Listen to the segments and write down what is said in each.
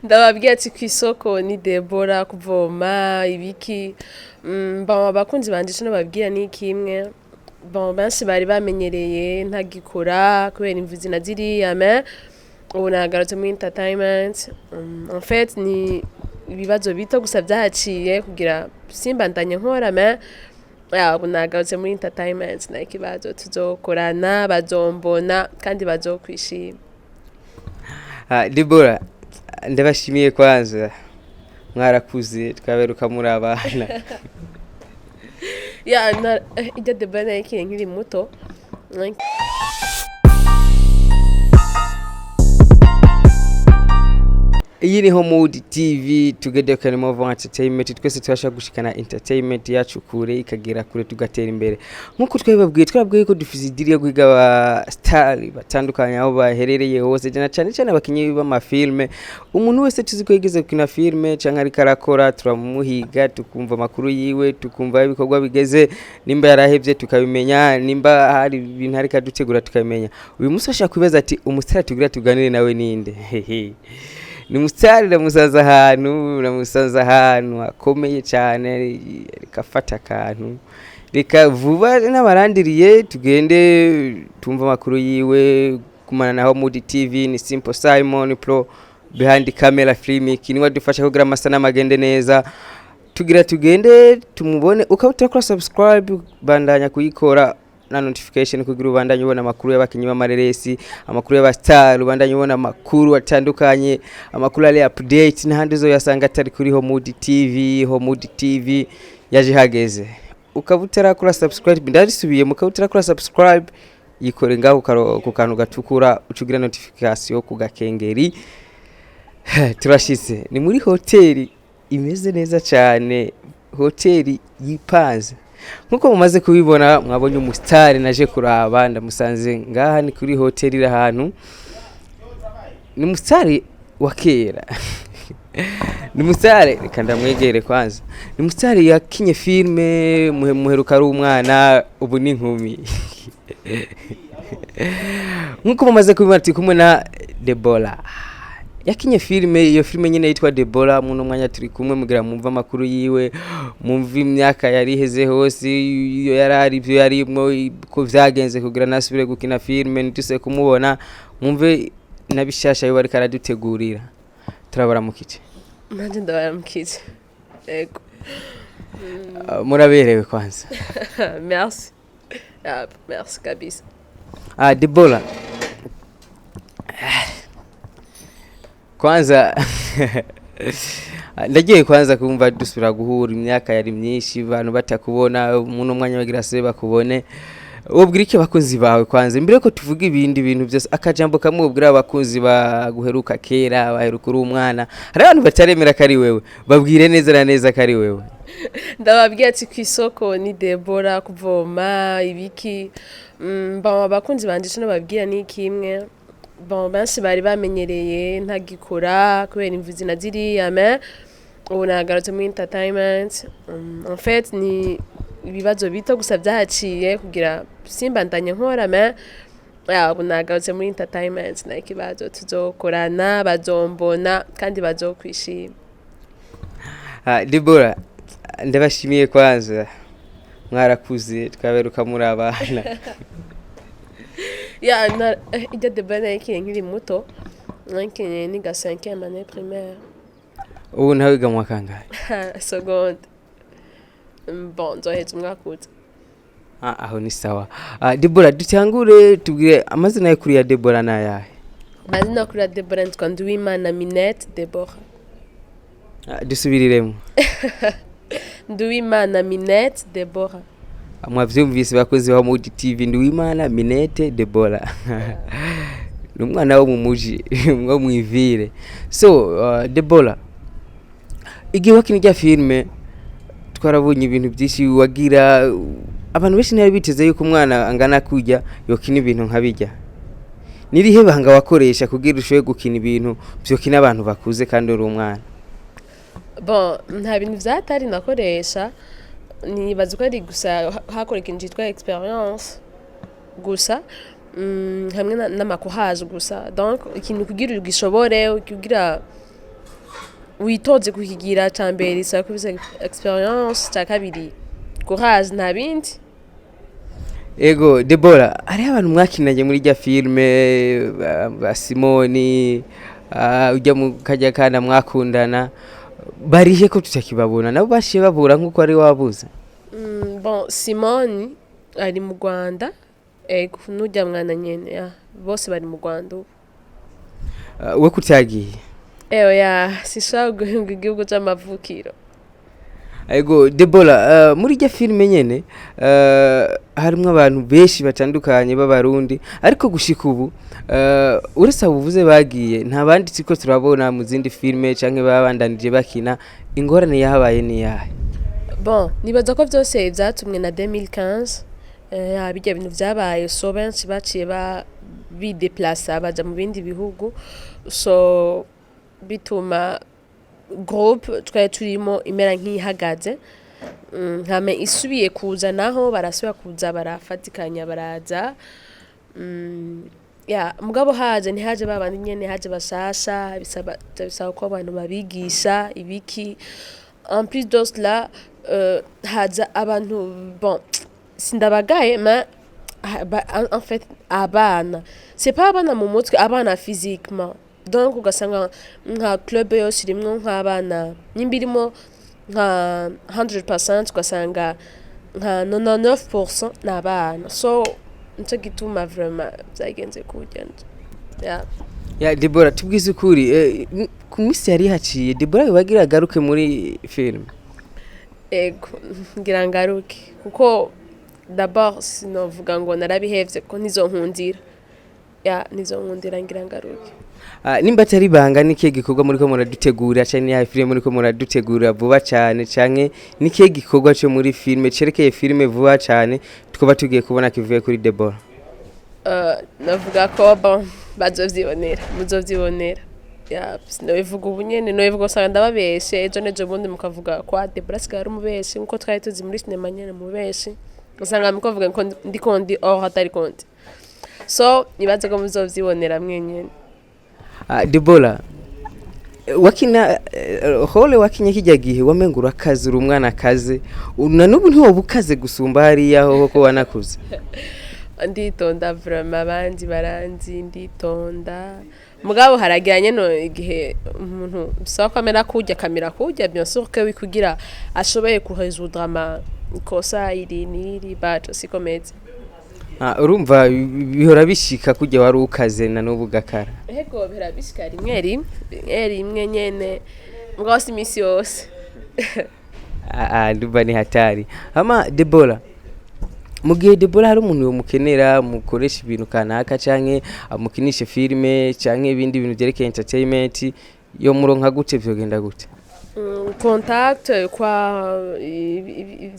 ndababwiye ati kw'isoko ni Déborah kuvoma ibiki bon abakunzi banje cyo babwira ni kimwe bon benshi bari bamenyereye ntagikora kubera imvuzi na ziriya mais ubu nagarutse muri entertainment en fait ni ibibazo bito gusa byahaciye kugira simbandanye nkora mais ubu nagarutse muri entertainment na ikibazo tuzokorana bazombona kandi bazokwishima. Déborah ndabashimiye kwanza mwarakuze twaberuka muri abana ya ijya Déborah nayikiye nkiri muto. Iyi ni Homewood TV Togther kandi mu Entertainment twese twasha gushikana entertainment yacu kure ikagera kure tugatera imbere nkuko twababwiye ko dufise idiri yo kwiga ba star batandukanye aho baherereye hose cyane abakinyi b'amafilme umuntu wese tuzi ko yigeze gukina filme canke ari karakora turamuhiga tukumva amakuru yiwe tukumva ibikorwa bigeze nimba yarahevye tukabimenya nimba hari ibintu ari kadutegura tukabimenya uyu musi ashaka kwibaza ati umustar tugira tuganire nawe ninde ni umustar namusanza ahantu akomeye cyane rikafata akantu reka vuba n'abarandiriye tugende tumva amakuru yiwe kumana na Homewood TV ni Simple Simon Pro behind camera filmic niwe dufasha kugira amasana magende neza tugende tumubone ukabutira kuri subscribe bandanya kuyikora na notification kugira ubandanye ubona amakuru y'abakinyi b'amareresi amakuru y'abastar ubandanye ubona amakuru atandukanye amakuru ari update n'ahandi zo yasanga atari kuri Homewood TV yaje hageze ukabutera kuri subscribe ndarisubiye mukabutera kuri subscribe yikore ngaho ku kantu gatukura ucugira notification ku gakengeri turashitse ni muri hoteli imeze neza cyane hoteli yipanze nkuko mumaze kubibona mwabonye umustar naje kuraba ndamusanze ngaha ni kuri hoteli iri ahantu ni umustar wa kera ni umustar kandi mwegere kwanza ni umustar yakinye filme muheruka ari umwana ubu ni nkumi nkuko mumaze kubibona ati kumwe na Déborah yakinye filme iyo filme nyine yitwa Déborah muno mwanya turi kumwe mugira mumva amakuru yiwe mumva imyaka yari heze hose iyo yarari byo yarimwo ko vyagenze kugira nasubire gukina filme nituse kumubona mumve nabishasha yo bari karadutegurira turabaramukije manje ndabaramukije ego muraberewe kwanza merci merci kabisa Déborah kwanza ndagiye kwanza kumva dusubira guhura imyaka yari myinshi abantu batakubona umuntu mwanya bagira se bakubone ubwira iki abakozi bawe kwanza mbere ko tuvuga ibindi bintu byose akajambo kamwe ubwira abakozi baguheruka kera baheruka uri umwana hari abantu bataremera kari wewe babwire neza na neza kari wewe ndababwiye ati kw'isoko ni Déborah kuvoma ibiki bon abakunzi banje cyo babwira ni kimwe bon benshi bari bamenyereye ntagikora kubera imvuzi na ziriya mais ubu nagarutse muri entertainment en fait ni ibibazo bito gusa byahaciye kugira simbandanye nkora mais ubu nagarutse muri entertainment na ikibazo tuzokorana bazombona kandi bazokwishima. Déborah ndabashimiye kwanza mwarakuze twaberuka muri abana ya ijya Déborah nayikiye nkiri muto nayikiye niga 5e année primaire ubu nawe wiga mu kangahe seconde bon nzoheza umwaka uza aho ni sawa Déborah dutangure tubwire amazina yo kuri ya Déborah nayahe amazina kuri ya Déborah nitwa Nduwimana Minette Déborah dusubiriremo Nduwimana Minette Déborah mwavyumvise bakozi wa Homewood TV Nduwimana Minette Déborah numwana wo mu muji mwo mwivire so Déborah igihe wakinija filme twarabonye ibintu byinshi wagira abantu benshi nayo biteze yuko umwana angana kujya yokina ibintu nkabijya nirihe banga wakoresha kugira ushoye gukina ibintu byokina abantu bakuze kandi uri umwana bon nta bintu vyatari nakoresha nibaza ko ari gusa hakoreka injitwa experience gusa hamwe n'amakuhaje gusa donc ikintu kugira ugishobore kugira witoze kukigira ca mbere isaba kubiza experience ca kabiri courage nta bindi. Ego Déborah, hariho abantu mwakinanye muri rya filme ba Simoni ujya mu kajya kana mwakundana barihe ko tutakibabona nabo bashiye babura nkuko ari wabuze. Bon Simoni ari mu Rwanda ego nujya mwana nyene bose bari mu Rwanda ubu. We kutagiye Oya sishaka guhinga igihugu c'amavukiro. Ego Déborah, muri rya filme nyene harimo abantu benshi batandukanye b'abarundi ariko gushika ubu uretse ubuvuze bagiye nta banditsi ko turabona mu zindi filme canke babandanije bakina ingorane yahabaye ni yahe? Bon nibaza ko byose byatumwe na 2015 bijya bintu byabaye so benshi baciye bideplacer baja mu bindi bihugu so bituma groupe twari turimo imera nk'ihagaze nkame isubiye kuza naho barasubira kuza barafatikanya baraza mugabo haje ntihaje babandi nyene haje bashasha bisaba ko abantu babigisha ibiki en plus de cela haza abantu bon sindabagaye mais en fait abana c'est pas abana mu mutwe abana physiquement donc ugasanga nka club yose irimwo nk'abana nimbirimo nka 100% ugasanga nka 99% n'abana so nicyo gituma vraiment byagenze kugenda ya Déborah tubwize ukuri ku minsi yari haciye Déborah bagira agaruke muri film. Ego ngira ngaruke kuko d'abord sinovuga ngo narabihevye ko nizonkundira nizonkundira ngira ngaruke. Nimba atari banga n'ikihe gikorwa muri ko muradutegura cyane ya filime muri ko muradutegura vuba cyane canke n'ikihe gikorwa cyo muri filime cerekeye filime vuba cyane twaba tugiye kubona kivuye kuri Déborah? Navuga ko bon bazovyibonera muzovyibonera sinobivuga ubu nyene nobivuga usanga ndababeshe ejo nejo bundi mukavuga kwa Déborah sigara umubeshe nkuko twari tuzi muri sinema nyene mubeshe usanga mukavuga ko ndiko ndi hatari konti so nibaze ko muzovyibonera mwenyene. Déborah wakina hole wakinye kijya gihe wamengura akazi uri umwana akaze na nubu ntiwobukaze gusumba hariya ho ko wanakuze? Nditonda vraiment abandi baranzi nditonda mugabo haragiranye no igihe umuntu bisaba kamera kamera kujya bien sûr que wikugira ashoboye kuresoudre amakosa iri bato sikomeze. Urumva bihora bishika kujya wari ukaze na nubu gakara? Ego bihora bishika rimwe nyene mugabo si misi yose. Nduba ni hatari ama Déborah mugiye Déborah hari umuntu yomukenera mukoresha ibintu kanaka canke amukinishe filme canke ibindi bintu byerekeye entertainment yo muronka gute vyogenda gute? Contact kwa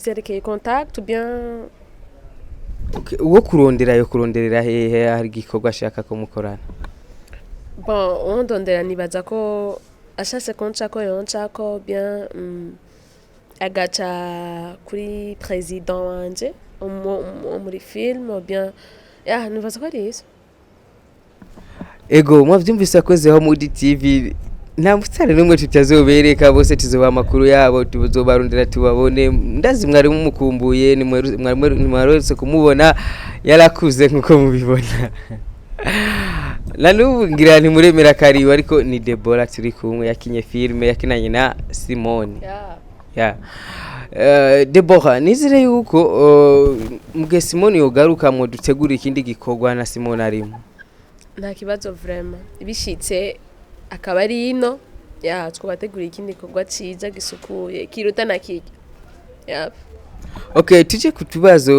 byerekeye contact bien uwo kuronderera hehe hari gikorwa ashaka ko mukorana? Bon ondondera nibaza ko ashase konca ko yonca ko bien agaca kuri president wanje muri film bien nibaza ko ari isso. Ego mwavyumvise akoze Homewood TV nta mustari numwe tutazobereka bose tuzoba amakuru yabo tuzobarondera tubabone ndazi mwari mumukumbuye nimwarose kumubona yarakuze nkuko mubibona na nubu ngira ni muremera kariwe ariko ni Déborah turi kumwe yakinye filme yakinanye na Simoni. Déborah nizire yuko muge Simoni yogaruka mu dutegura ikindi gikorwa na Simoni arimo. Nta kibazo vraiment bishitse akaba ari ino twabategura ikindi gikorwa ciza gisukuye kiruta nakijya. Okay tuje kutubazo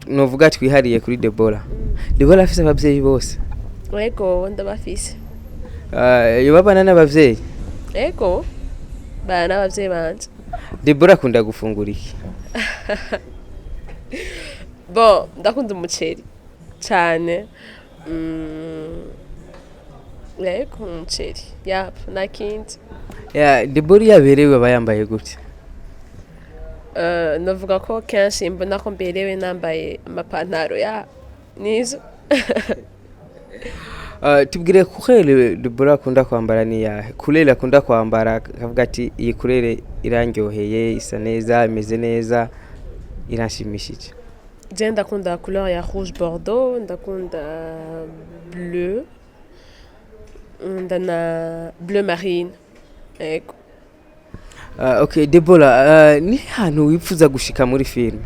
novuga twihariye kuri Déborah. Déborah afise abavyeyi bose? Ego ndabafise. Yobabana n'abavyeyi? Ego bana abavyeyi banje. Déborah akunda gufungura iki? Bon ndakunda umuceri cyane. Ego umuceri nakindi. Déborah yaberewe abayambaye gute? Navuga ko kenshi mbona ko mberewe nambaye amapantaro nizo. tubwire kurere Déborah akunda kwambara ni yahe kurere akunda kwambara akavuga ati iyi kurere irandyoheye isa neza imeze neza iranshimishije je ndakunda couleur ya rouge bordeaux ndakunda bleu ndana bleu marine ego okay Déborah ni hantu wipfuza gushika muri film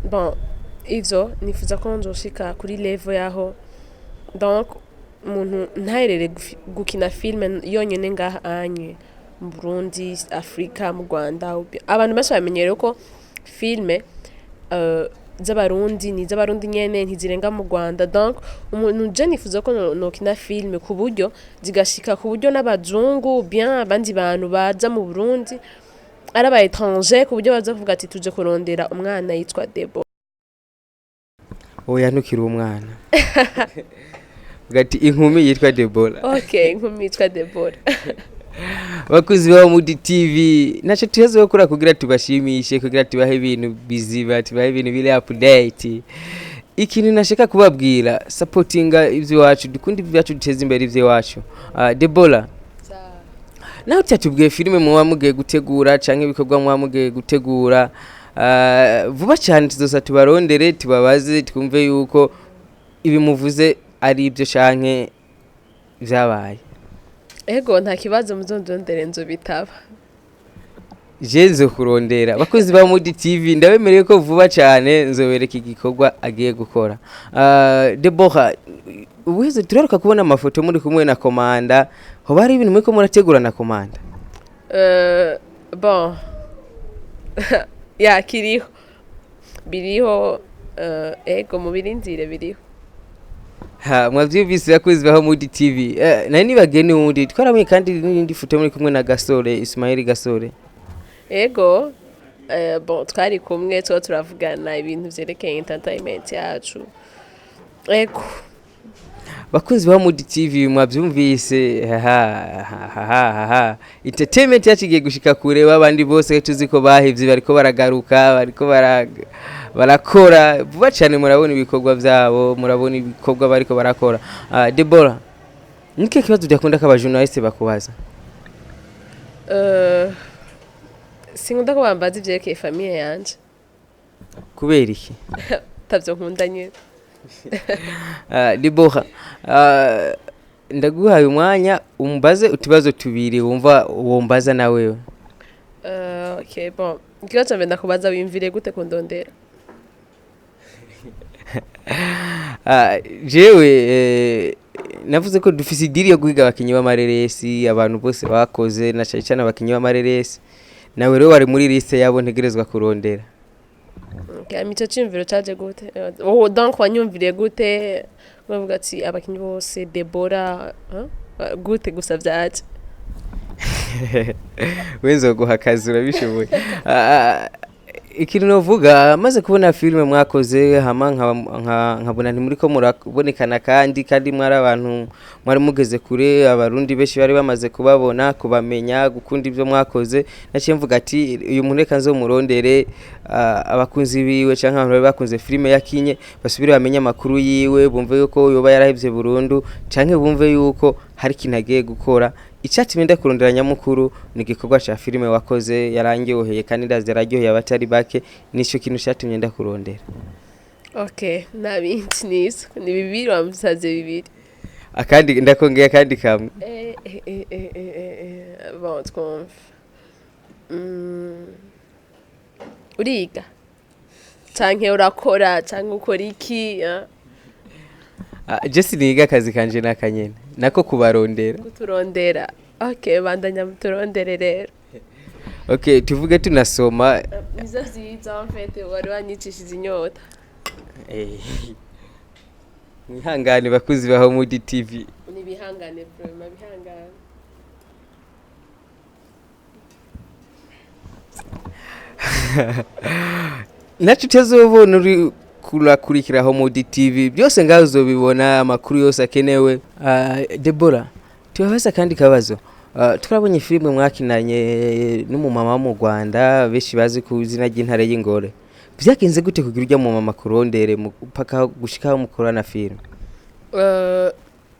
bon ivyo nifuza ko nzoshika kuri level yaho donc umuntu ntaherere gukina film yonyene ngaha anye mu Burundi Afrika mu Rwanda abantu benshi bamenyereye ko filme z'abarundi ni z'abarundi nyene ntizirenga mu Rwanda donc umuntu je nifuza ko nokina film ku buryo zigashika ku buryo n'abazungu bien abandi bantu baza mu Burundi ari aba étranger ku buryo baza kuvuga ati tuje kurondera umwana yitwa Déborah oya ntukiri umwana gati inkumi yitwa Déborah okay inkumi yitwa Déborah bakuzi ba Homewood TV naco tuyezo gukora kugira tubashimishe kugira tubahe ibintu biziba tubahe ibintu biri update ikintu nashaka kubabwira supportinga ivyo wacu dukundi byacu duteza imbere ivyo wacu Déborah naho cyatubwiye filime muba mugiye gutegura canke ibikorwa muba mugiye gutegura vuba cyane tuzosa tubarondere tubabaze twumve yuko ibimuvuze ari ibyo canke byabaye ego nta kibazo muzondondere nzo bitaba jenze kurondera bakozi ba Homewood TV ndabemereye ko vuba cyane nzobereka igikorwa agiye gukora Déborah ubuheze turaruka kubona amafoto muri kumwe na komanda ho bari ibintu muri ko murategura na komanda bon ya kiriho biriho ego mu birindire biriho mwavyumvise bakozi ba Homewood TV nari nibagene undi twaramwe kandi n'indi foto muri kumwe na Gasore Ismail Gasore ego bon twari kumwe turavugana ibintu vyerekeye entertainment yacu ego bakozi ba Homewood TV mwavyumvise entertainment yacu igiye gushika kure babandi bose tuziko bahevye bariko baragaruka bariko barakora vuba cyane murabona ibikorwa byabo murabona ibikorwa bariko barakora Déborah nike kibazo byakunda ka journaliste bakubaza sinkunda ko bambaza ivyekeye famille yanje kubera iki tavyo nkunda nyene Déborah ndaguhaye umwanya umbaze utubazo tubiri wumva wombaza na wewe okay bon ikibazo mbenda kubaza wimvire gute kundondera jewe navuze ko dufise idiri yo guhiga abakinyi b'amareresi abantu bose bakoze na cyane abakinyi b'amareresi nawe rero wari muri liste yabo ntegerezwa kurondera mico cyumviro cyaje gute donc wanyumviriye gute bavuga ati abakinyi bose Déborah gute gusa byaje wenzo guhakaza urabishoboye ikintu novuga maze kubona filime mwakoze hama nkabona nti muri ko murabonekana kandi mwari abantu mwari mugeze kure abarundi beshi bari bamaze kubabona kubamenya gukunda ibyo mwakoze naciye mvuga ati uyu muntu reka nzo murondere abakunzi biwe canke abantu bari bakoze filime yakinye basubire bamenye amakuru yiwe bumve yuko yoba yarahevye burundu canke bumve yuko hari kinagiye gukora icyatsi menda kurondera nyamukuru ni gikorwa cha filime wakoze yarangyoheye kandi ndazi yararyoheye abatari bake nico kintu cyatumye ndakurondera okay nabindi nizo ni bibiri wamusaze bibiri akandi ndakongeye kandi kamwe bon twumva uriga canke urakora canke ukora iki Jesse niga akazi kanje nakanyene nako kubarondera kuturondera okay bandanya muturondere rero okay tuvuge tunasoma nizo ziza mfete wari wanyicishije inyota mwihangane bakuzi ba Homewood TV ni bihangane vraiment bihangane nacu tezobona uri kurakurikira Homewood TV byose ngaho uzobibona amakuru yose akenewe Déborah tubabaza kandi kabazo turabonye filime mwakinanye n'umumama mu Rwanda beshi bazi ku izina ry'intare y'ingore byagenze gute kugira ujya mu mama kurondere paka gushikaho mukorana filime Eh,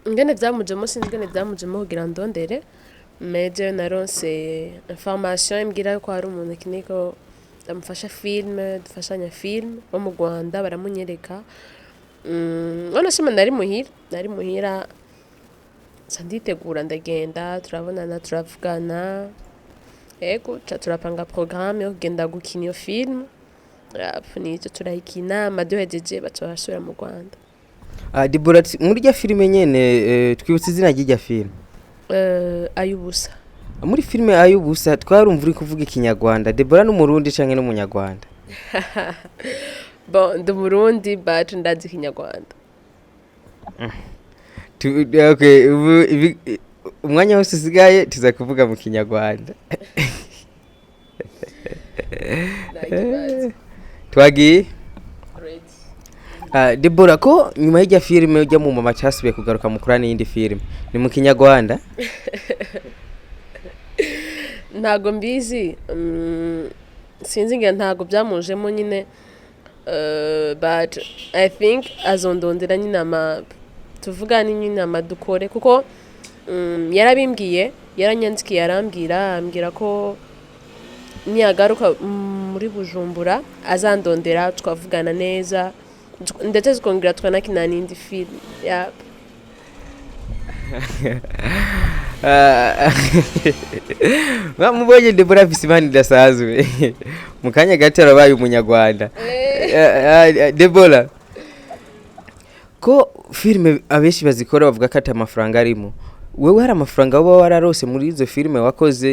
ingene vyamujemo sinzi ingene vyamujemo kugira ndondere meje naronse information imbwira ko hari umuntu akeneye ko ndamufasha filme dufashanya filme wo mu Rwanda baramunyereka none shima nari muhira sanditegura ndagenda turabonana turavugana ego turapanga programme yo kugenda gukina iyo film nico turayikina amaduhejeje batubasubira mu Rwanda. Déborah muri rya filime nyene twibutse izina ry'irya filime ayubusa muri filime ayubusa twarumva uri kuvuga ikinyarwanda Déborah n'umurundi canke n'umunyarwanda bon ndi Murundi but ndazi ikinyarwanda. Okay umwanya wose usigaye tuza kuvuga mu kinyarwanda twagiye Déborah ko nyuma y'irya filime ujya mu mama cyasubiye kugaruka mu kurana y'indi filime ni mu kinyarwanda ntago mbizi sinzi ngira ntago byamujemo nyine but I think azondondera nyine tuvugane nyine amadukore kuko yarabimbwiye yaranyandikiye ambwira ko niyagaruka muri Bujumbura azandondera twavugana neza ndetse tukongera twanakina n'indi film ya mubonye Déborah Visimani dasazwe mu kanya gato arabaye umunyarwanda Déborah ko filime abeshi bazikora bavuga ko ata amafaranga arimo wewe hari amafaranga uba wararose muri izo filime wakoze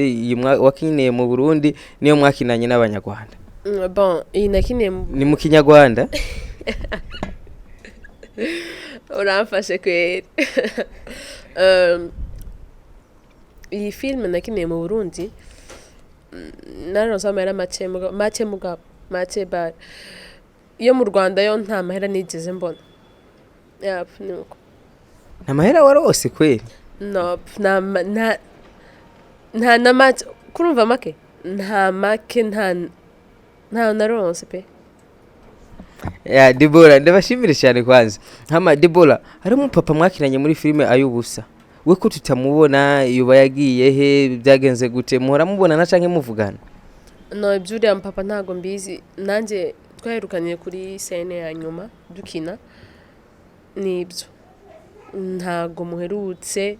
wakiniye mu Burundi niyo mwakinanye n'abanyarwanda bon inakiniye ni mu kinyarwanda uramfashe kweri iyi filime nakiniye mu Burundi naronse amahera make bar iyo mu Rwanda yo nta mahera nigeze mbona nuko nta mahera warose kweri no nta na make kurumva make nta make nta naronse pe ya Déborah ndabashimire cyane kwanza hama Déborah hari umupapa mwakinanye muri filime ayubusa we ko tutamubona yuba yagiye he byagenze gute muhora mubona na canke muvugana no ibyuriya mpapa ntago mbizi nanje twaherukanye kuri scene ya nyuma dukina nibyo ntago muherutse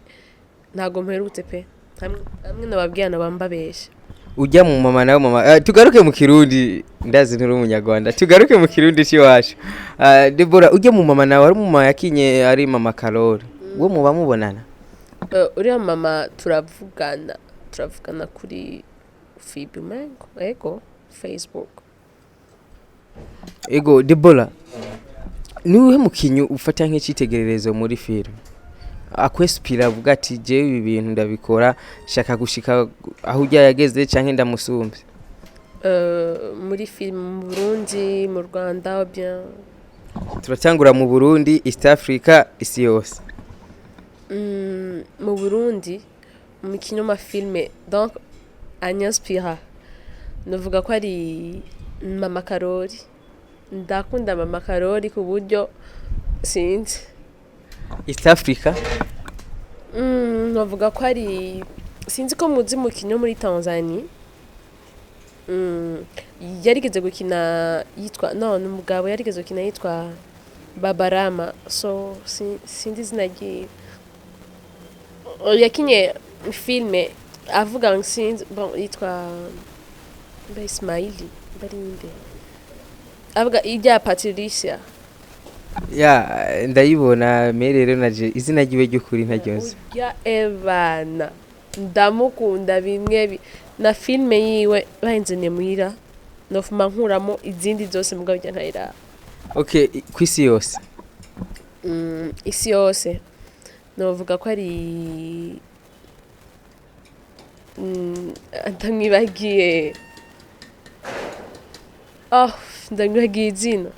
pe hamwe nababwirana bambabesha ujya mu mama nawe mama tugaruke mu Kirundi ndazi nturi umunyarwanda tugaruke mu Kirundi cy'iwacu Déborah ujya mu mama nawe ari mama yakinye ari mama Karori wo muba mubonana uriya mama turavugana kuri Fibumengo ego Facebook ego Déborah niwe mukinyu ufata nk'icitegererezo muri filime akwespira avuga ati je ibi bintu ndabikora shaka gushika aho ujya yageze canke ndamusumbe muri film mu Burundi mu Rwanda bien turatangura mu Burundi East Africa isi yose mu Burundi mu kinyoma filme donc anyaspira novuga ko ari mama Karori ndakunda mama Karori ku buryo sinzi East Africa novuga ko ari sinzi ko muzi mu kinyo muri Tanzania yarigeze gukina yitwa none umugabo yarigeze gukina yitwa Babarama so sinzi zinagiye yakinye filme avuga sinzi bon yitwa Ismaili barinde avuga ijya Patricia ya ndayibona merero naje izina giwe ry'ukuri ntaryonze ya Evana ndamukunda bimwe na filme yiwe bahinzene muhira nofuma nkuramo izindi zose mugabo bijya ntayira okay kwisi yose isi yose novuga ko ari ndamwibagiye ndamwibagiye izina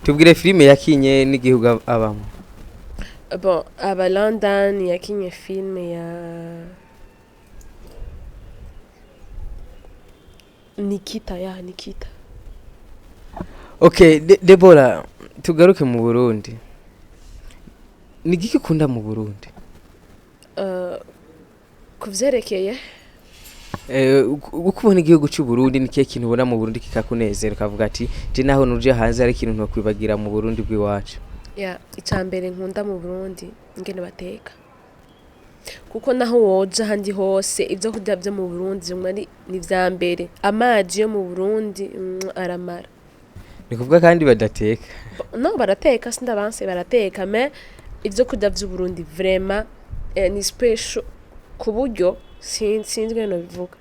tubwire filime yakinye n'igihugu abamo bon aba London yakinye filme ya Nikita okay Déborah tugaruke mu Burundi ni giki ukunda mu Burundi? Kuvyerekeye ukubona igihugu cy'u Burundi ni kihe kintu ubona mu Burundi kikakunezera ukavuga ati je naho nuje hanze ari ikintu ntokwibagira mu Burundi bw'iwacu? icambere nkunda mu Burundi ingene bateka, kuko naho woja handi hose ivyo kurya vyo mu Burundi ni vya mbere. Amazi yo mu Burundi aramara. Ni kuvuga kandi badateka? No, barateka, sindabanse barateka, mais ivyo kurya vy'u Burundi vraiment ni special ku buryo sinzwe no bivuga.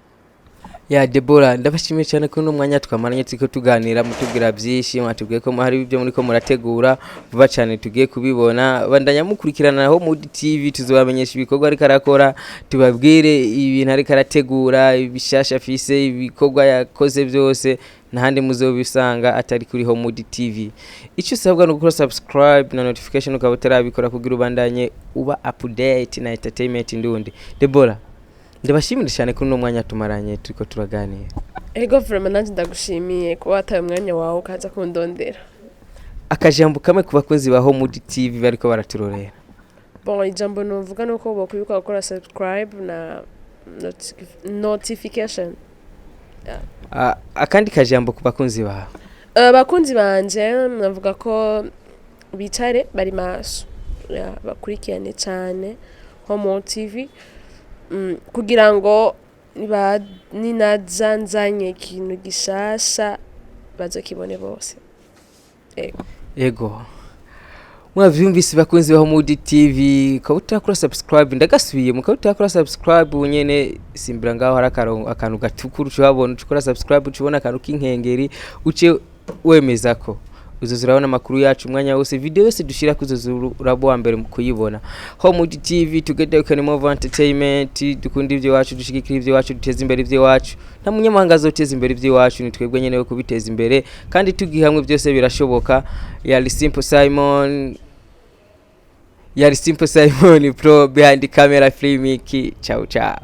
Ya Déborah, ndabashimiye cyane ko n'umwanya twamaranye turiko tuganira mutubwira byinshi, mwatubwiye ko hari ibyo muri ko murategura vuba cyane tugiye kubibona. Bandanya mukurikirana Homewood TV, tuzobamenyesha ibikorwa ariko arakora, tubabwire ibintu ariko arategura, ibishasha afise, ibikorwa yakoze byose n'ahandi muzobisanga atari kuri Homewood TV. Icyo usabwa no gukora subscribe na notification ukaba bikora kugira ubandanye uba update na Entertainment NDUNDI. Déborah, ndabashimira cyane ko n'umwanya tumaranye turiko turaganira. Ego vraiment nanje ndagushimiye ko wataye umwanya wawe ukaza kundondera. Akajambo kamwe ku bakozi ba Homewood TV bariko baraturorera. Bon, ijambo novuga nuko bokwibuka gukora subscribe na notification. Akandi kajambo ku bakunzi bawe? Bakunzi banje navuga ko bitare bari maso, bakurikirane cyane Homewood TV kugira ngo ninazanzanye ikintu gishasha bazokibone bose. Ego mwavyumvise bakunzi ba Homewood TV, ko utakora subscribe ndagasubiye mu ko utakora subscribe unyene simbira ngaho hari akantu gatukuru cyabona ukora subscribe ukibona akantu k'inkengeri uce wemeza ko uzuzurabona amakuru yacu umwanya wose, video yose dushira kuzuzurabo wa mbere kuyibona. Homewood TV Togther ukanimo entertainment, dukunda ivyo wacu, dushigikira ivyo wacu, duteza imbere ivyo wacu, nta munyamahanga azoteza imbere ivyo wacu, ni twebwe nyene we kubiteza imbere kandi tugihamwe byose birashoboka. Yari Simple Simon pro behind the camera, Free Mickey. Ciao ciao.